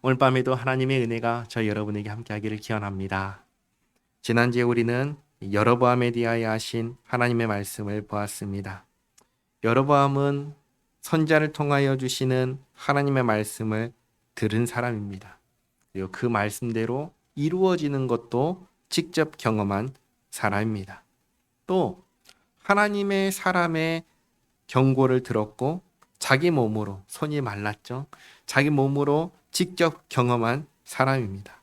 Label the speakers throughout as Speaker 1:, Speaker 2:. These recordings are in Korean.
Speaker 1: 오늘 밤에도 하나님의 은혜가 저희 여러분에게 함께하기를 기원합니다. 지난주에 우리는 여로보암에 대하여 하신 하나님의 말씀을 보았습니다. 여로보암은 선지자를 통하여 주시는 하나님의 말씀을 들은 사람입니다. 그리고 그 말씀대로 이루어지는 것도 직접 경험한 사람입니다. 또 하나님의 사람의 경고를 들었고 자기 몸으로, 손이 말랐죠. 자기 몸으로 직접 경험한 사람입니다.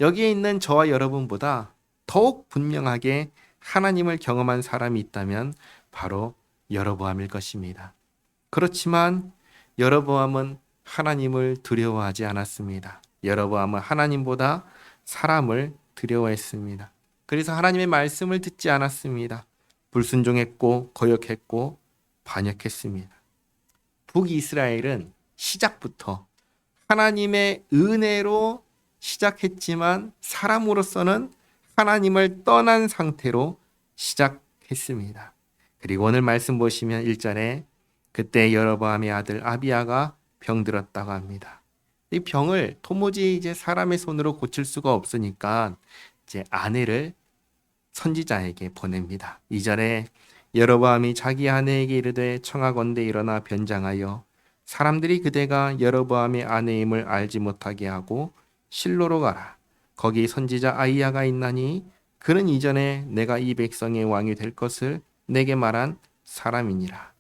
Speaker 1: 여기에 있는 저와 여러분보다 더욱 분명하게 하나님을 경험한 사람이 있다면 바로 여로보암일 것입니다. 그렇지만 여로보암은 하나님을 두려워하지 않았습니다. 여로보암은 하나님보다 사람을 두려워했습니다. 그래서 하나님의 말씀을 듣지 않았습니다. 불순종했고 거역했고 반역했습니다. 북이스라엘은 시작부터 하나님의 은혜로 시작했지만 사람으로서는 하나님을 떠난 상태로 시작했습니다. 그리고 오늘 말씀 보시면 1절에 그때 여로보암의 아들 아비야가 병들었다고 합니다. 이 병을 도무지 이제 사람의 손으로 고칠 수가 없으니까 이제 아내를 선지자에게 보냅니다. 2절에 여로보암이 자기 아내에게 이르되 청하건대 일어나 변장하여 사람들이 그대가 여로보암의 아내임을 알지 못하게 하고 실로로 가라. 거기 선지자 아히야가 있나니 그는 이전에 내가 이 백성의 왕이 될 것을 내게 말한 사람이니라.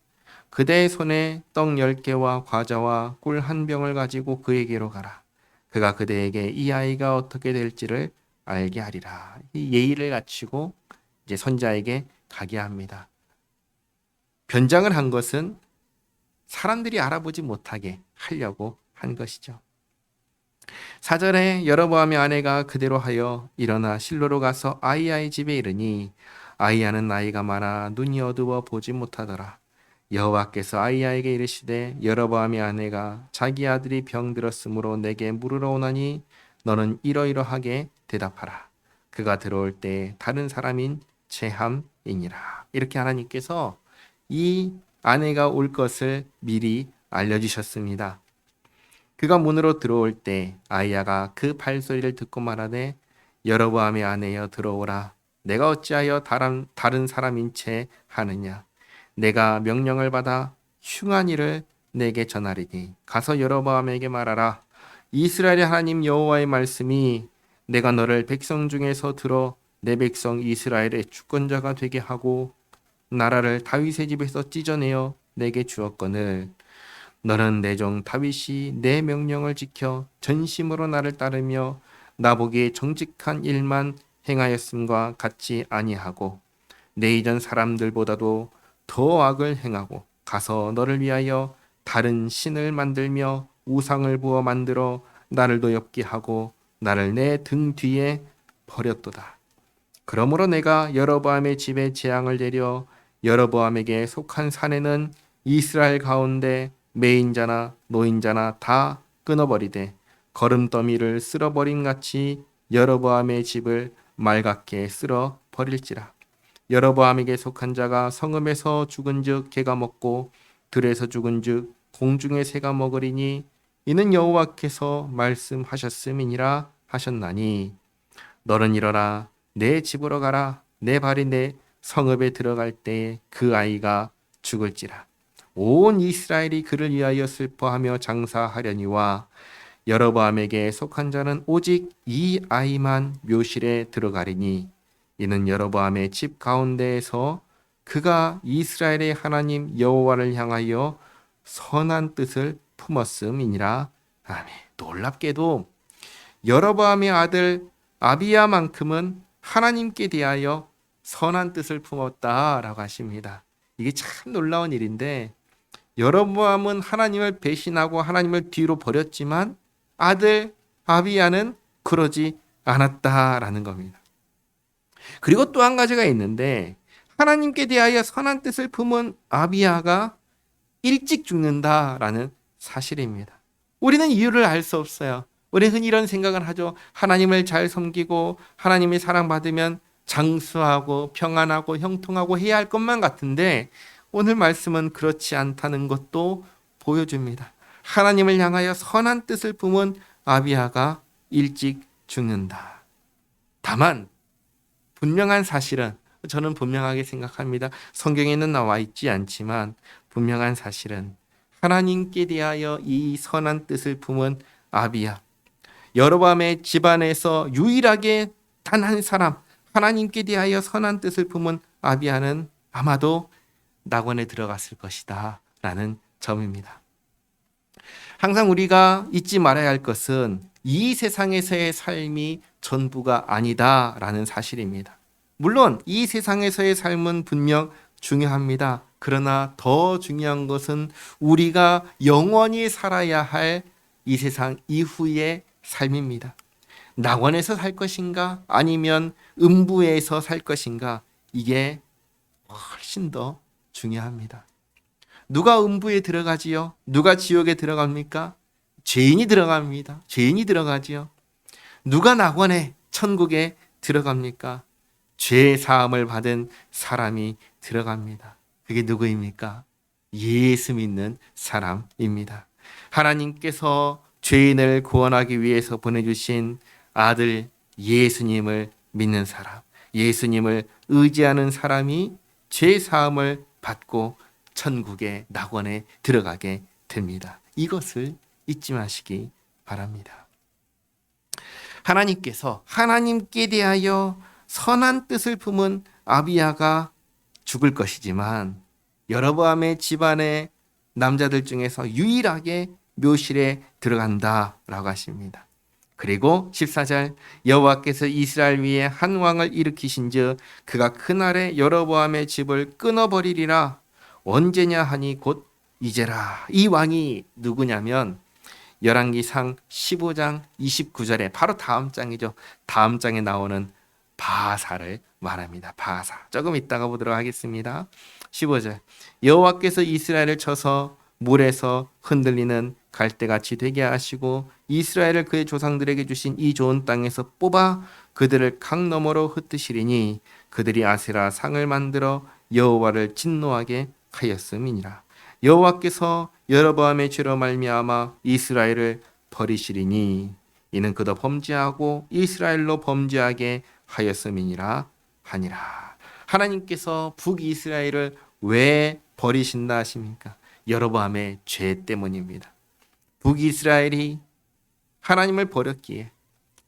Speaker 1: 그대의 손에 떡 10개와 과자와 꿀 한 병을 가지고 그에게로 가라. 그가 그대에게 이 아이가 어떻게 될지를 알게 하리라. 이 예의를 갖추고 이제 선지자에게 가게 합니다. 변장을 한 것은 사람들이 알아보지 못하게 하려고 한 것이죠. 4절에 여로보암의 아내가 그대로 하여 일어나 실로로 가서 아히야의 집에 이르니 아히야는 나이가 많아 눈이 어두워 보지 못하더라. 여호와께서 아히야에게 이르시되 여로보암의 아내가 자기 아들이 병들었으므로 내게 물으러 오나니 너는 이러이러하게 대답하라. 그가 들어올 때 다른 사람인 체함이니라. 이렇게 하나님께서 이 아내가 올 것을 미리 알려주셨습니다. 그가 문으로 들어올 때 아히야가 그 발소리를 듣고 말하되 여로보암의 아내여 들어오라. 내가 어찌하여 다른 사람인 채 하느냐. 내가 명령을 받아 흉한 일을 내게 전하리니 가서 여로보암에게 말하라. 이스라엘의 하나님 여호와의 말씀이 내가 너를 백성 중에서 들어 내 백성 이스라엘의 주권자가 되게 하고 나라를 다윗의 집에서 찢어내어 내게 주었거늘 너는 내 종 다윗이 내 명령을 지켜 전심으로 나를 따르며 나보기에 정직한 일만 행하였음과 같지 아니하고 내 이전 사람들보다도 더 악을 행하고 가서 너를 위하여 다른 신을 만들며 우상을 부어 만들어 나를 도엽게 하고 나를 내 등 뒤에 버렸도다. 그러므로 내가 여로보암의 집에 재앙을 내려 여로보암에게 속한 산에는 이스라엘 가운데 매인자나 노인자나 다 끊어버리되 거름더미를 쓸어버린 같이 여로보암의 집을 맑게 쓸어 버릴지라. 여로보암에게 속한 자가 성읍에서 죽은즉 개가 먹고 들에서 죽은즉 공중의 새가 먹으리니 이는 여호와께서 말씀하셨음이니라 하셨나니 너는 일어나 내 집으로 가라. 내 발이 내 성읍에 들어갈 때에 그 아이가 죽을지라. 온 이스라엘이 그를 위하여 슬퍼하며 장사하려니와 여로보암에게 속한 자는 오직 이 아이만 묘실에 들어가리니 이는 여로보암의 집 가운데에서 그가 이스라엘의 하나님 여호와를 향하여 선한 뜻을 품었음이니라. 아멘. 놀랍게도 여로보암의 아들 아비야만큼은 하나님께 대하여 선한 뜻을 품었다라고 하십니다. 이게 참 놀라운 일인데 여로보암은 하나님을 배신하고 하나님을 뒤로 버렸지만 아들 아비야는 그러지 않았다라는 겁니다. 그리고 또 한 가지가 있는데 하나님께 대하여 선한 뜻을 품은 아비야가 일찍 죽는다라는 사실입니다. 우리는 이유를 알 수 없어요. 우리는 흔히 이런 생각을 하죠. 하나님을 잘 섬기고 하나님의 사랑받으면 장수하고 평안하고 형통하고 해야 할 것만 같은데 오늘 말씀은 그렇지 않다는 것도 보여줍니다. 하나님을 향하여 선한 뜻을 품은 아비야가 일찍 죽는다. 다만 분명한 사실은, 저는 분명하게 생각합니다. 성경에는 나와 있지 않지만 분명한 사실은 하나님께 대하여 이 선한 뜻을 품은 아비야, 여로보암의 집안에서 유일하게 단 한 사람, 하나님께 대하여 선한 뜻을 품은 아비야는 아마도 낙원에 들어갔을 것이다 라는 점입니다. 항상 우리가 잊지 말아야 할 것은 이 세상에서의 삶이 전부가 아니다 라는 사실입니다. 물론 이 세상에서의 삶은 분명 중요합니다. 그러나 더 중요한 것은 우리가 영원히 살아야 할 이 세상 이후의 삶입니다. 낙원에서 살 것인가 아니면 음부에서 살 것인가, 이게 훨씬 더 중요합니다. 누가 음부에 들어가지요? 누가 지옥에 들어갑니까? 죄인이 들어갑니다. 죄인이 들어가지요. 누가 낙원에, 천국에 들어갑니까? 죄 사함을 받은 사람이 들어갑니다. 그게 누구입니까? 예수 믿는 사람입니다. 하나님께서 죄인을 구원하기 위해서 보내주신 아들 예수님을 믿는 사람, 예수님을 의지하는 사람이 죄 사함을 받고 천국의 낙원에 들어가게 됩니다. 이것을 잊지 마시기 바랍니다. 하나님께서 하나님께 대하여 선한 뜻을 품은 아비야가 죽을 것이지만 여로보암의 집안의 남자들 중에서 유일하게 묘실에 들어간다라고 하십니다. 그리고 14절, 여호와께서 이스라엘 위에 한 왕을 일으키신즉 그가 그날에 여로보암의 집을 끊어버리리라. 언제냐 하니 곧 이제라. 이 왕이 누구냐면 열왕기상 15장 29절에 바로 다음 장이죠. 다음 장에 나오는 바하사를 말합니다. 바하사. 조금 이따가 보도록 하겠습니다. 15절, 여호와께서 이스라엘을 쳐서 물에서 흔들리는 갈대같이 되게 하시고 이스라엘을 그의 조상들에게 주신 이 좋은 땅에서 뽑아 그들을 강 너머로 흩으시리니 그들이 아세라 상을 만들어 여호와를 진노하게 하였음이니라. 여호와께서 여로보암의 죄로 말미암아 이스라엘을 버리시리니 이는 그도 범죄하고 이스라엘로 범죄하게 하였음이니라 하니라. 하나님께서 북이스라엘을 왜 버리신다 하십니까? 여로보암의 죄 때문입니다. 북이스라엘이 하나님을 버렸기에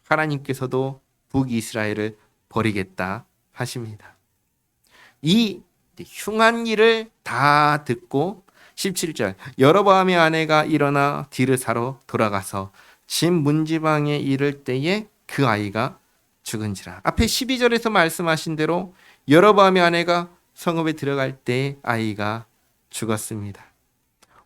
Speaker 1: 하나님께서도 북이스라엘을 버리겠다 하십니다. 이 흉한 일을 다 듣고 17절, 여로보암의 아내가 일어나 디르사로 돌아가서 집 문지방에 이를 때에 그 아이가 죽은지라. 앞에 12절에서 말씀하신 대로 여로보암의 아내가 성읍에 들어갈 때 아이가 죽었습니다.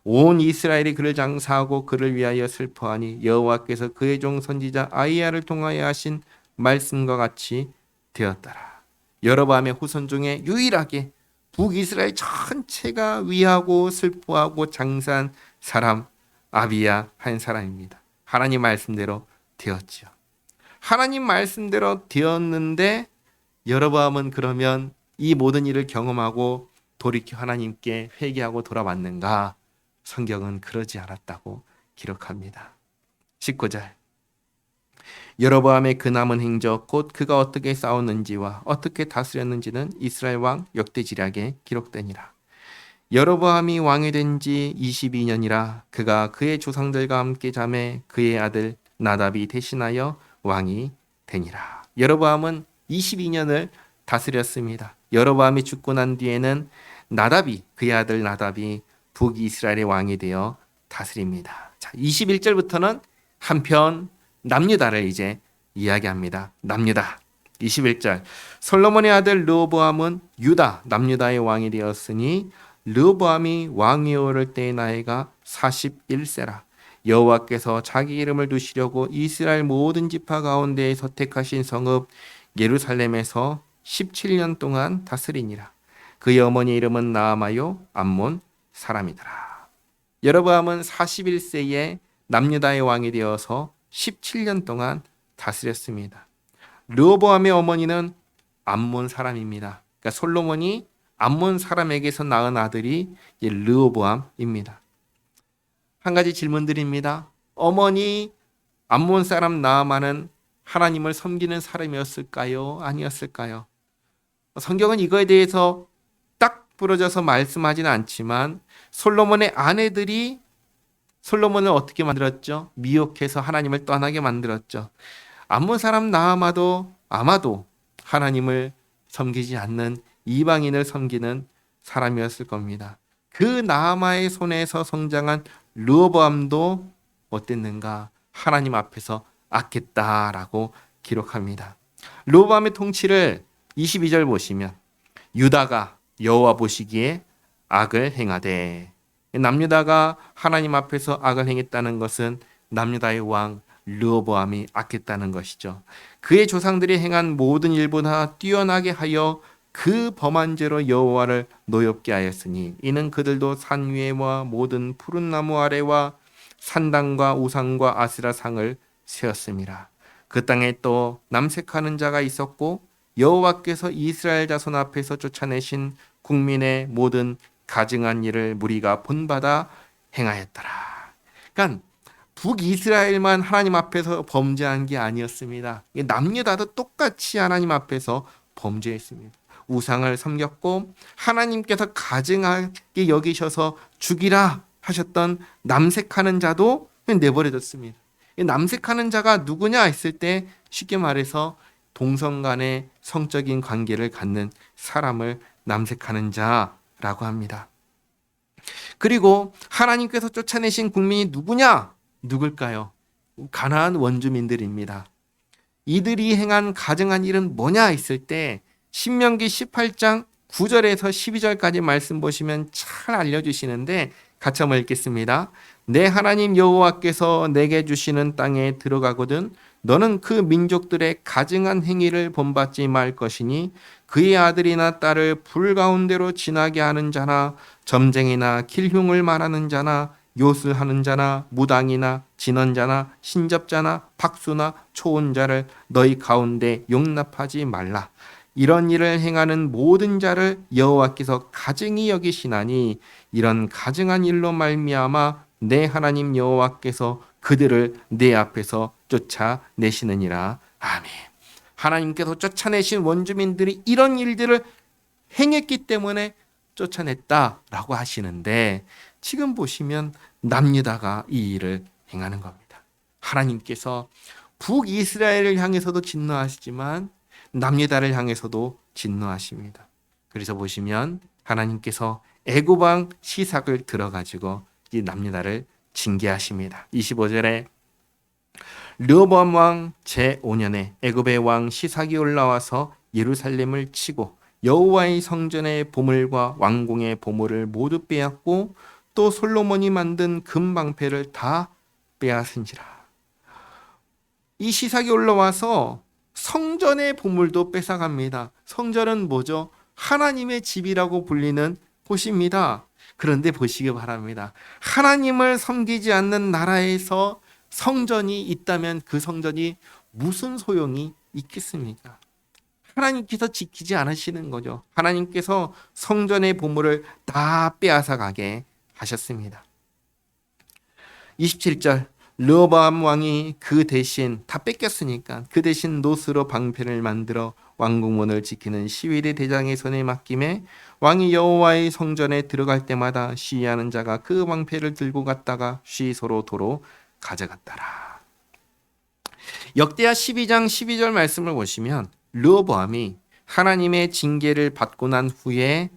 Speaker 1: 온 이스라엘이 그를 장사하고 그를 위하여 슬퍼하니 여호와께서 그의 종 선지자 아히야를 통하여 하신 말씀과 같이 되었더라. 여로보암의 후손 중에 유일하게 북이스라엘 전체가 위하고 슬퍼하고 장사한 사람 아비야 한 사람입니다. 하나님 말씀대로 되었지요. 하나님 말씀대로 되었는데 여로보암은 그러면 이 모든 일을 경험하고 돌이켜 하나님께 회개하고 돌아왔는가? 성경은 그러지 않았다고 기록합니다. 19절, 여로보암의 그 남은 행적 곧 그가 어떻게 싸웠는지와 어떻게 다스렸는지는 이스라엘 왕 역대지략에 기록되니라. 여로보암이 왕이 된 지 22년이라 그가 그의 조상들과 함께 잠에 그의 아들 나답이 대신하여 왕이 되니라. 여로보암은 22년을 다스렸습니다. 여로보암이 죽고 난 뒤에는 나답이, 그의 아들 나답이 북이스라엘의 왕이 되어 다스립니다. 자, 21절부터는 한편 남유다를 이제 이야기합니다. 남유다. 21절, 솔로몬의 아들 르호보암은 유다 남유다의 왕이 되었으니 르호보암이 왕위에 오를 때의 나이가 41세라. 여호와께서 자기 이름을 두시려고 이스라엘 모든 지파 가운데에 선택하신 성읍 예루살렘에서 17년 동안 다스리니라. 그의 어머니 이름은 나아마요 암몬 사람이더라. 여로보암은 41세에 남유다의 왕이 되어서 17년 동안 다스렸습니다. 르호보암의 어머니는 암몬 사람입니다. 그러니까 솔로몬이 암몬 사람에게서 낳은 아들이 르호보암입니다. 한 가지 질문 드립니다. 어머니 암몬 사람 나아만은 하나님을 섬기는 사람이었을까요? 아니었을까요? 성경은 이거에 대해서 딱 부러져서 말씀하지는 않지만 솔로몬의 아내들이 솔로몬을 어떻게 만들었죠? 미혹해서 하나님을 떠나게 만들었죠. 암몬 사람 나아마도 아마도 하나님을 섬기지 않는 이방인을 섬기는 사람이었을 겁니다. 그 나아마의 손에서 성장한 르호보암도 어땠는가? 하나님 앞에서 악했다라고 기록합니다. 르호보암의 통치를 22절 보시면 유다가 여호와 보시기에 악을 행하되, 남유다가 하나님 앞에서 악을 행했다는 것은 남유다의 왕 르호보암이 악했다는 것이죠. 그의 조상들이 행한 모든 일보다 뛰어나게 하여 그 범한 죄로 여호와를 노엽게 하였으니 이는 그들도 산 위에와 모든 푸른 나무 아래와 산당과 우상과 아세라 상을 세웠습니다. 그 땅에 또 남색하는 자가 있었고 여호와께서 이스라엘 자손 앞에서 쫓아내신 국민의 모든 가증한 일을 무리가 본받아 행하였더라. 그러니까 북이스라엘만 하나님 앞에서 범죄한 게 아니었습니다. 남유다도 똑같이 하나님 앞에서 범죄했습니다. 우상을 섬겼고 하나님께서 가증하게 여기셔서 죽이라 하셨던 남색하는 자도 내버려졌습니다. 남색하는 자가 누구냐 했을 때 쉽게 말해서 동성 간의 성적인 관계를 갖는 사람을 남색하는 자라고 합니다. 그리고 하나님께서 쫓아내신 국민이 누구냐? 누굴까요? 가나안 원주민들입니다. 이들이 행한 가증한 일은 뭐냐 했을 때 신명기 18장 9절에서 12절까지 말씀 보시면 잘 알려주시는데 같이 한번 읽겠습니다. 내 하나님 여호와께서 내게 주시는 땅에 들어가거든 너는 그 민족들의 가증한 행위를 본받지 말 것이니 그의 아들이나 딸을 불 가운데로 지나게 하는 자나 점쟁이나 길흉을 말하는 자나 요술하는 자나 무당이나 진언자나 신접자나 박수나 초혼자를 너희 가운데 용납하지 말라. 이런 일을 행하는 모든 자를 여호와께서 가증히 여기시나니 이런 가증한 일로 말미암아 내 하나님 여호와께서 그들을 내 앞에서 쫓아내시느니라. 아멘. 하나님께서 쫓아내신 원주민들이 이런 일들을 행했기 때문에 쫓아냈다라고 하시는데 지금 보시면 남유다가 이 일을 행하는 겁니다. 하나님께서 북이스라엘을 향해서도 진노하시지만 남유다를 향해서도 진노하십니다. 그래서 보시면 하나님께서 애굽 왕 시삭을 들어가지고 이 남유다를 징계하십니다. 25절에 르호보암 왕 제5년에 애굽의 왕 시삭이 올라와서 예루살렘을 치고 여호와의 성전의 보물과 왕궁의 보물을 모두 빼앗고 또 솔로몬이 만든 금방패를 다 빼앗은지라. 이 시삭이 올라와서 성전의 보물도 뺏어갑니다. 성전은 뭐죠? 하나님의 집이라고 불리는 곳입니다. 그런데 보시기 바랍니다. 하나님을 섬기지 않는 나라에서 성전이 있다면 그 성전이 무슨 소용이 있겠습니까? 하나님께서 지키지 않으시는 거죠. 하나님께서 성전의 보물을 다 빼앗아 가게 하셨습니다. 27절 르호보암 왕이 그 대신 다 뺏겼으니까 그 대신 노스로 방패를 만들어 왕궁문을 지키는 시위대 대장의 손에 맡김에 왕이 여호와의 성전에 들어갈 때마다 시위하는 자가 그 방패를 들고 갔다가 시소로 도로 가져갔더라. 역대하 12장 12절 말씀을 보시면 르호보암이 하나님의 징계를 받고 난 후에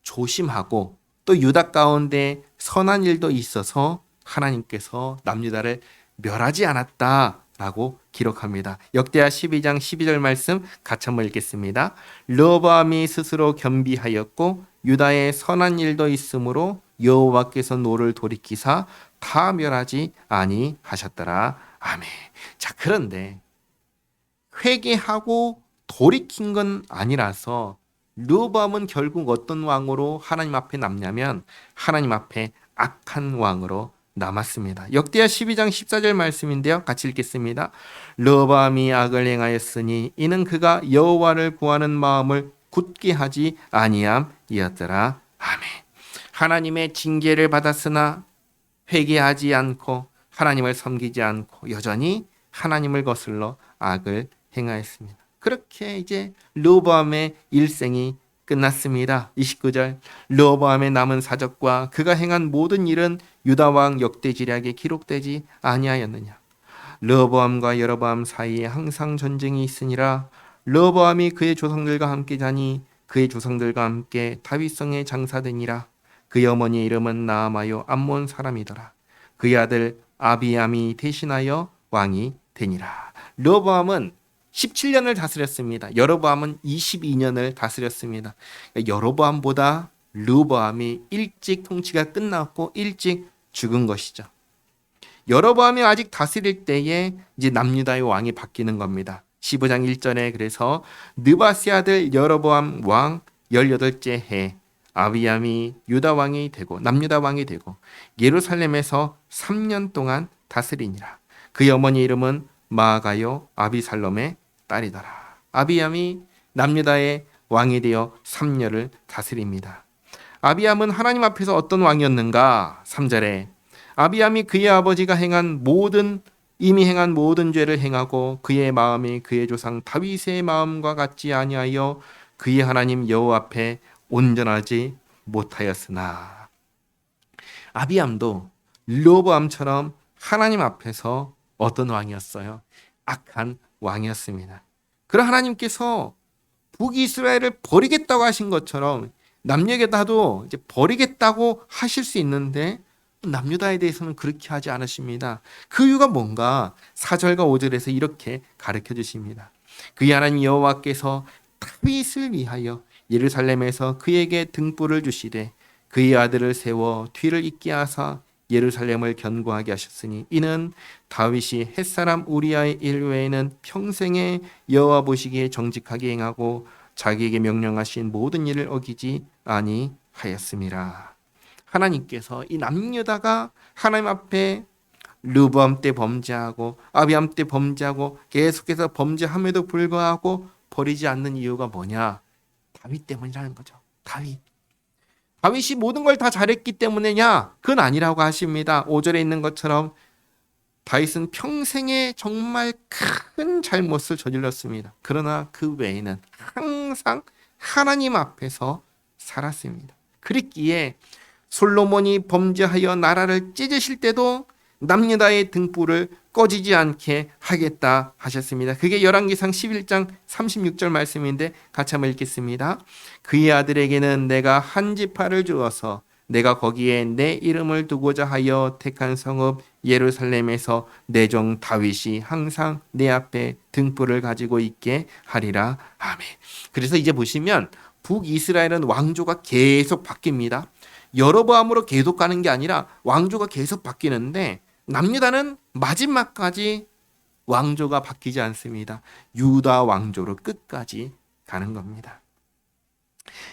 Speaker 1: 조심하고 또 유다 가운데 선한 일도 있어서 하나님께서 남유다를 멸하지 않았다라고 기록합니다. 역대하 12장 12절 말씀 같이 한번 읽겠습니다. 르호보암이 스스로 겸비하였고 유다에 선한 일도 있으므로 여호와께서 노를 돌이키사 다 멸하지 아니하셨더라. 아멘. 자, 그런데 회개하고 돌이킨 건 아니라서 르호보암은 결국 어떤 왕으로 하나님 앞에 남냐면 하나님 앞에 악한 왕으로 남았습니다. 역대하 12장 14절 말씀인데요. 같이 읽겠습니다. 르호보암이 악을 행하였으니 이는 그가 여호와를 구하는 마음을 굳게 하지 아니함이었더라. 아멘. 하나님의 징계를 받았으나 회개하지 않고 하나님을 섬기지 않고 여전히 하나님을 거슬러 악을 행하였습니다. 그렇게 이제 르호보암의 일생이 끝났습니다. 29절 르호보암의 남은 사적과 그가 행한 모든 일은 유다 왕 역대지략에 기록되지 아니하였느냐. 르호보암과 여로보암 사이에 항상 전쟁이 있으니라. 르호보암이 그의 조상들과 함께 자니 그의 조상들과 함께 다윗성에 장사되니라. 그의 어머니의 이름은 나아마요 암몬 사람이더라. 그의 아들 아비암이 대신하여 왕이 되니라. 르호보암은 17년을 다스렸습니다. 여로보암은 22년을 다스렸습니다. 여로보암보다 르호보암이 일찍 통치가 끝났고 일찍 죽은 것이죠. 여로보암이 아직 다스릴 때에 이제 남유다의 왕이 바뀌는 겁니다. 15장 1절에 그래서 느바세 아들 여로보암 왕 18째 해 아비암이 유다 왕이 되고 남유다 왕이 되고 예루살렘에서 3년 동안 다스리니라. 그의 어머니 이름은 마아가요 아비살롬의 딸이더라. 아비암이 남유다의 왕이 되어 3년을 다스립니다. 아비암은 하나님 앞에서 어떤 왕이었는가? 3절에 아비암이 그의 아버지가 이미 행한 모든 죄를 행하고 그의 마음이 그의 조상 다윗의 마음과 같지 아니하여 그의 하나님 여호와 앞에 온전하지 못하였으나. 아비암도 르호보암처럼 하나님 앞에서 어떤 왕이었어요? 악한 왕이었습니다. 그러 하나님께서 북이스라엘을 버리겠다고 하신 것처럼 남유다도 이제 버리겠다고 하실 수 있는데 남유다에 대해서는 그렇게 하지 않으십니다. 그 이유가 뭔가 4절과 5절에서 이렇게 가르쳐 주십니다. 그의 하나님 여호와께서 다윗을 위하여 예루살렘에서 그에게 등불을 주시되 그의 아들을 세워 뒤를 잇게 하사 예루살렘을 견고하게 하셨으니 이는 다윗이 햇사람 우리아의 일 외에는 평생에 여호와 보시기에 정직하게 행하고 자기에게 명령하신 모든 일을 어기지 아니하였음이라. 하나님께서 이 남유다가 하나님 앞에 르호보암 때 범죄하고 아비암 때 범죄하고 계속해서 범죄함에도 불구하고 버리지 않는 이유가 뭐냐? 다윗 때문이라는 거죠. 다윗이 모든 걸 다 잘했기 때문이냐? 그건 아니라고 하십니다. 5절에 있는 것처럼 다윗은 평생에 정말 큰 잘못을 저질렀습니다. 그러나 그 외에는 항상 하나님 앞에서 살았습니다. 그랬기에 솔로몬이 범죄하여 나라를 찢으실 때도 남유다의 등불을 꺼지지 않게 하겠다 하셨습니다. 그게 열왕기상 11장 36절 말씀인데 같이 한번 읽겠습니다. 그의 아들에게는 내가 한 지파를 주어서 내가 거기에 내 이름을 두고자 하여 택한 성읍 예루살렘에서 내 종 다윗이 항상 내 앞에 등불을 가지고 있게 하리라. 아멘. 그래서 이제 보시면 북이스라엘은 왕조가 계속 바뀝니다. 여로보암으로 계속 가는 게 아니라 왕조가 계속 바뀌는데 남유다는 마지막까지 왕조가 바뀌지 않습니다. 유다 왕조로 끝까지 가는 겁니다.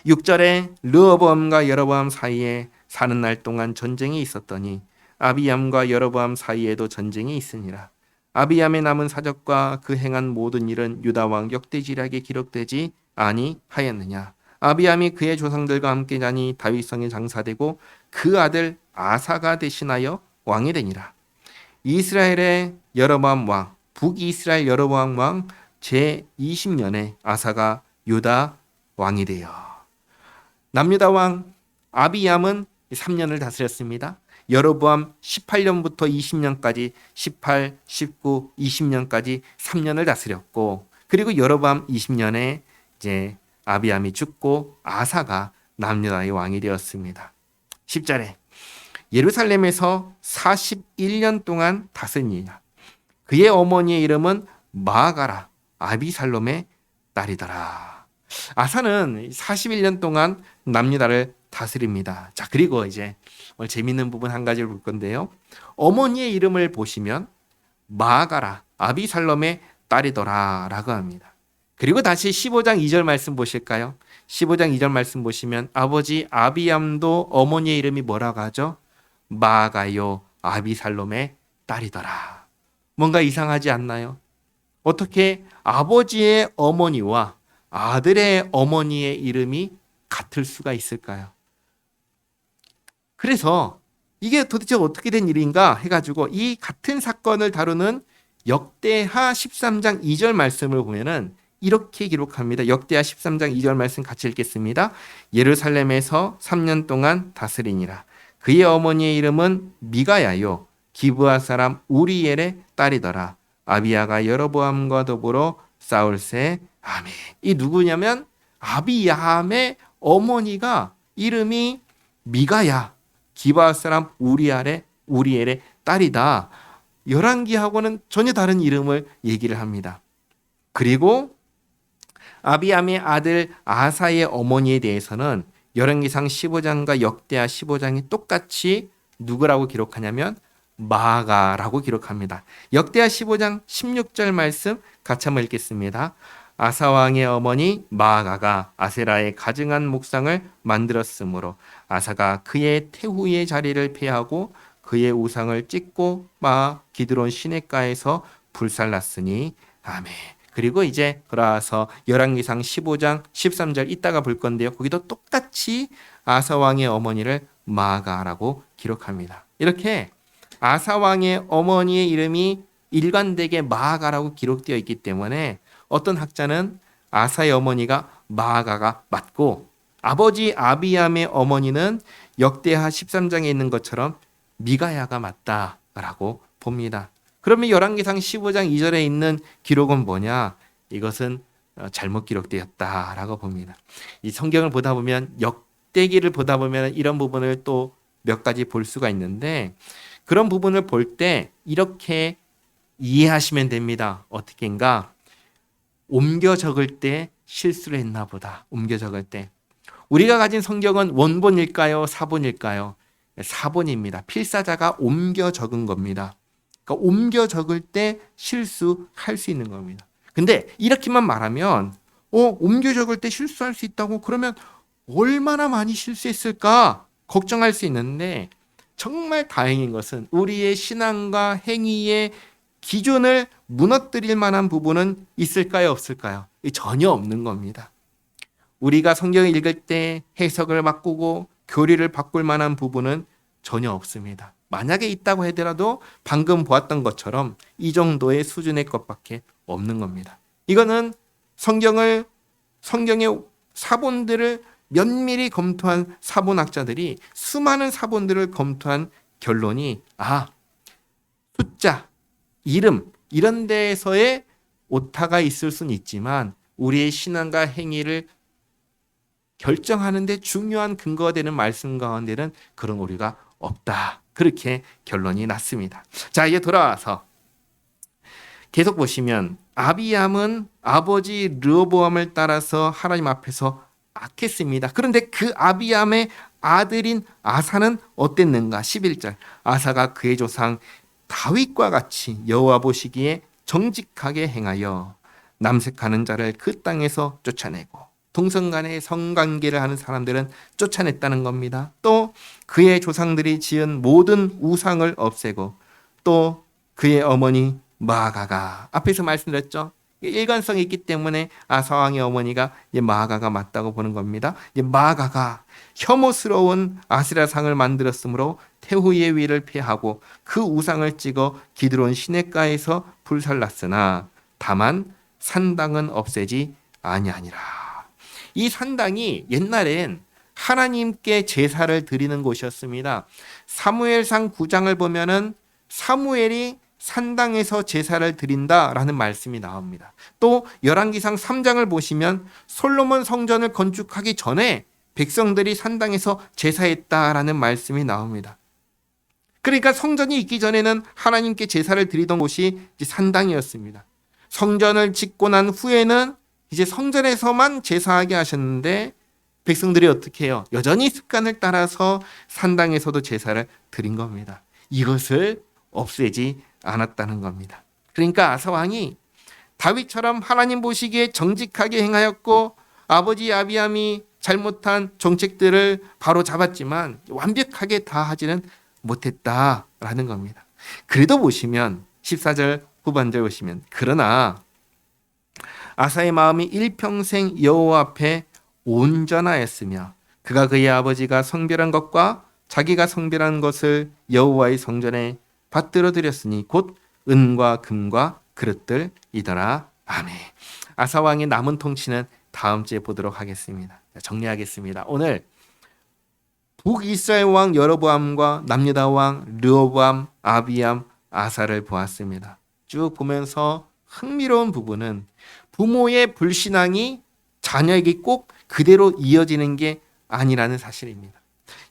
Speaker 1: 6절에 르호보암과 여로보암 사이에 사는 날 동안 전쟁이 있었더니 아비암과 여로보암 사이에도 전쟁이 있으니라. 아비암의 남은 사적과 그 행한 모든 일은 유다 왕 역대지략에 기록되지 아니하였느냐. 아비암이 그의 조상들과 함께 자니 다윗성에 장사되고 그 아들 아사가 대신하여 왕이 되니라. 이스라엘의 여로보암 왕, 북이스라엘 여로보암 왕 제20년에 아사가 유다 왕이 되어 남유다 왕 아비암은 3년을 다스렸습니다. 여로보암 18년부터 20년까지 18, 19, 20년까지 3년을 다스렸고 그리고 여로보암 20년에 이제 아비암이 죽고 아사가 남유다의 왕이 되었습니다. 10절에 예루살렘에서 41년 동안 다스리니라. 그의 어머니의 이름은 마아가라 아비살롬의 딸이더라. 아사는 41년 동안 남유다를 다스립니다. 자, 그리고 이제 오늘 재밌는 부분 한 가지를 볼 건데요. 어머니의 이름을 보시면 마아가라 아비살롬의 딸이더라 라고 합니다. 그리고 다시 15장 2절 말씀 보실까요? 15장 2절 말씀 보시면 아버지 아비암도 어머니의 이름이 뭐라고 하죠? 마아가요 아비살롬의 딸이더라. 뭔가 이상하지 않나요? 어떻게 아버지의 어머니와 아들의 어머니의 이름이 같을 수가 있을까요? 그래서 이게 도대체 어떻게 된 일인가 해가지고 이 같은 사건을 다루는 역대하 13장 2절 말씀을 보면은 이렇게 기록합니다. 역대하 13장 2절 말씀 같이 읽겠습니다. 예루살렘에서 3년 동안 다스리니라. 그의 어머니의 이름은 미가야요 기브아 사람 우리엘의 딸이더라. 아비야가 여로보암과 더불어 싸울새. 아멘. 이 누구냐면 아비야함의 어머니가 이름이 미가야 기브아 사람 우리엘의 딸이다. 열왕기하고는 전혀 다른 이름을 얘기를 합니다. 그리고 아비암의 아들 아사의 어머니에 대해서는 열왕기상 15장과 역대하 15장이 똑같이 누구라고 기록하냐면 마아가라고 기록합니다. 역대하 15장 16절 말씀 같이 한번 읽겠습니다. 아사왕의 어머니 마아가가 아세라의 가증한 목상을 만들었으므로 아사가 그의 태후의 자리를 폐하고 그의 우상을 찢고 기드론 시냇가에서 불살랐으니 아멘. 그리고 이제 돌아와서 열왕기상 15장 13절 이따가 볼 건데요. 거기도 똑같이 아사왕의 어머니를 마아가라고 기록합니다. 이렇게 아사왕의 어머니의 이름이 일관되게 마아가라고 기록되어 있기 때문에 어떤 학자는 아사의 어머니가 마아가가 맞고 아버지 아비암의 어머니는 역대하 13장에 있는 것처럼 미가야가 맞다라고 봅니다. 그러면 열왕기상 15장 2절에 있는 기록은 뭐냐? 이것은 잘못 기록되었다라고 봅니다. 이 성경을 보다 보면 역대기를 보다 보면 이런 부분을 또 몇 가지 볼 수가 있는데 그런 부분을 볼 때 이렇게 이해하시면 됩니다. 어떻게인가? 옮겨 적을 때 실수를 했나 보다. 옮겨 적을 때. 우리가 가진 성경은 원본일까요? 사본일까요? 사본입니다. 필사자가 옮겨 적은 겁니다. 그러니까 옮겨 적을 때 실수할 수 있는 겁니다. 근데 이렇게만 말하면 옮겨 적을 때 실수할 수 있다고 그러면 얼마나 많이 실수했을까 걱정할 수 있는데 정말 다행인 것은 우리의 신앙과 행위의 기준을 무너뜨릴 만한 부분은 있을까요? 없을까요? 전혀 없는 겁니다. 우리가 성경을 읽을 때 해석을 바꾸고 교리를 바꿀 만한 부분은 전혀 없습니다. 만약에 있다고 하더라도 방금 보았던 것처럼 이 정도의 수준의 것밖에 없는 겁니다. 이거는 성경의 사본들을 면밀히 검토한 사본학자들이 수많은 사본들을 검토한 결론이 숫자, 이름 이런 데에서의 오타가 있을 수는 있지만 우리의 신앙과 행위를 결정하는 데 중요한 근거가 되는 말씀 가운데는 그런 오류가 없다. 그렇게 결론이 났습니다. 자, 이제 돌아와서 계속 보시면 아비암은 아버지 르호보암을 따라서 하나님 앞에서 악했습니다. 그런데 그 아비암의 아들인 아사는 어땠는가? 11절. 아사가 그의 조상 다윗과 같이 여호와 보시기에 정직하게 행하여 남색하는 자를 그 땅에서 쫓아내고 동성 간의 성관계를 하는 사람들은 쫓아냈다는 겁니다. 또 그의 조상들이 지은 모든 우상을 없애고 또 그의 어머니 마아가가 앞에서 말씀드렸죠. 일관성이 있기 때문에 아사왕의 어머니가 마아가가 맞다고 보는 겁니다. 마아가가 혐오스러운 아세라상을 만들었으므로 태후의 위를 폐하고 그 우상을 찍어 기드론 시냇가에서 불살랐으나 다만 산당은 없애지 아니하니라. 이 산당이 옛날엔 하나님께 제사를 드리는 곳이었습니다. 사무엘상 9장을 보면은 사무엘이 산당에서 제사를 드린다라는 말씀이 나옵니다. 또 열왕기상 3장을 보시면 솔로몬 성전을 건축하기 전에 백성들이 산당에서 제사했다라는 말씀이 나옵니다. 그러니까 성전이 있기 전에는 하나님께 제사를 드리던 곳이 산당이었습니다. 성전을 짓고 난 후에는 이제 성전에서만 제사하게 하셨는데 백성들이 어떻게 해요? 여전히 습관을 따라서 산당에서도 제사를 드린 겁니다. 이것을 없애지 않았다는 겁니다. 그러니까 아사 왕이 다윗처럼 하나님 보시기에 정직하게 행하였고 아버지 아비암이 잘못한 정책들을 바로 잡았지만 완벽하게 다 하지는 못했다라는 겁니다. 그래도 보시면 14절 후반절 보시면 그러나 아사의 마음이 일평생 여호와 앞에 온전하였으며 그가 그의 아버지가 성별한 것과 자기가 성별한 것을 여호와의 성전에 받들어 드렸으니 곧 은과 금과 그릇들이더라. 아멘. 아사 왕의 남은 통치는 다음 주에 보도록 하겠습니다. 정리하겠습니다. 오늘 북이스라엘 왕 여로보암과 남유다 왕 르호보암, 아비암, 아사를 보았습니다. 쭉 보면서 흥미로운 부분은 부모의 불신앙이 자녀에게 꼭 그대로 이어지는 게 아니라는 사실입니다.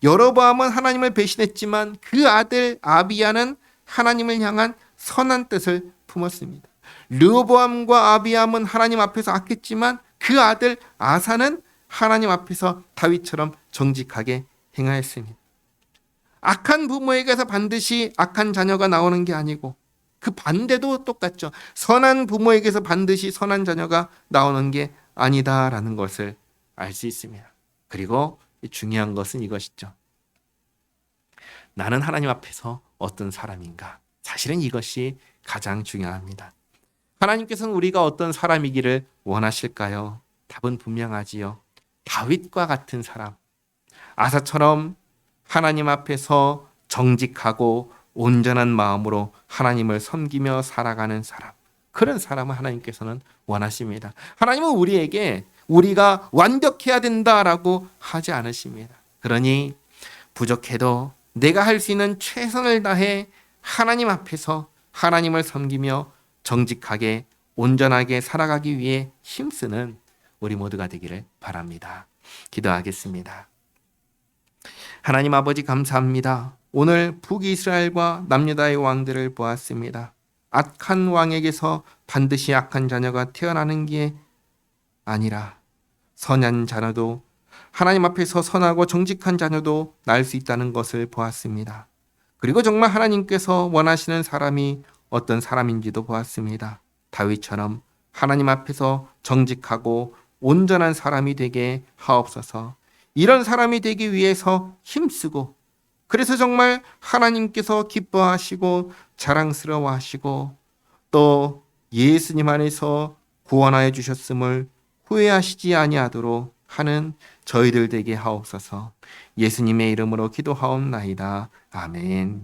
Speaker 1: 여로보암은 하나님을 배신했지만 그 아들 아비야는 하나님을 향한 선한 뜻을 품었습니다. 르호보암과 아비암은 하나님 앞에서 악했지만 그 아들 아사는 하나님 앞에서 다윗처럼 정직하게 행하였습니다. 악한 부모에게서 반드시 악한 자녀가 나오는 게 아니고 그 반대도 똑같죠. 선한 부모에게서 반드시 선한 자녀가 나오는 게 아니다라는 것을 알 수 있습니다. 그리고 중요한 것은 이것이죠. 나는 하나님 앞에서 어떤 사람인가? 사실은 이것이 가장 중요합니다. 하나님께서는 우리가 어떤 사람이기를 원하실까요? 답은 분명하지요. 다윗과 같은 사람, 아사처럼 하나님 앞에서 정직하고 온전한 마음으로 하나님을 섬기며 살아가는 사람, 그런 사람을 하나님께서는 원하십니다. 하나님은 우리에게 우리가 완벽해야 된다라고 하지 않으십니다. 그러니 부족해도 내가 할 수 있는 최선을 다해 하나님 앞에서 하나님을 섬기며 정직하게 온전하게 살아가기 위해 힘쓰는 우리 모두가 되기를 바랍니다. 기도하겠습니다. 하나님 아버지 감사합니다. 오늘 북이스라엘과 남유다의 왕들을 보았습니다. 악한 왕에게서 반드시 악한 자녀가 태어나는 게 아니라 선한 자녀도 하나님 앞에서 선하고 정직한 자녀도 낳을 수 있다는 것을 보았습니다. 그리고 정말 하나님께서 원하시는 사람이 어떤 사람인지도 보았습니다. 다윗처럼 하나님 앞에서 정직하고 온전한 사람이 되게 하옵소서. 이런 사람이 되기 위해서 힘쓰고 그래서 정말 하나님께서 기뻐하시고 자랑스러워하시고 또 예수님 안에서 구원하여 주셨음을 후회하시지 아니하도록 하는 저희들 되게 하옵소서. 예수님의 이름으로 기도하옵나이다. 아멘.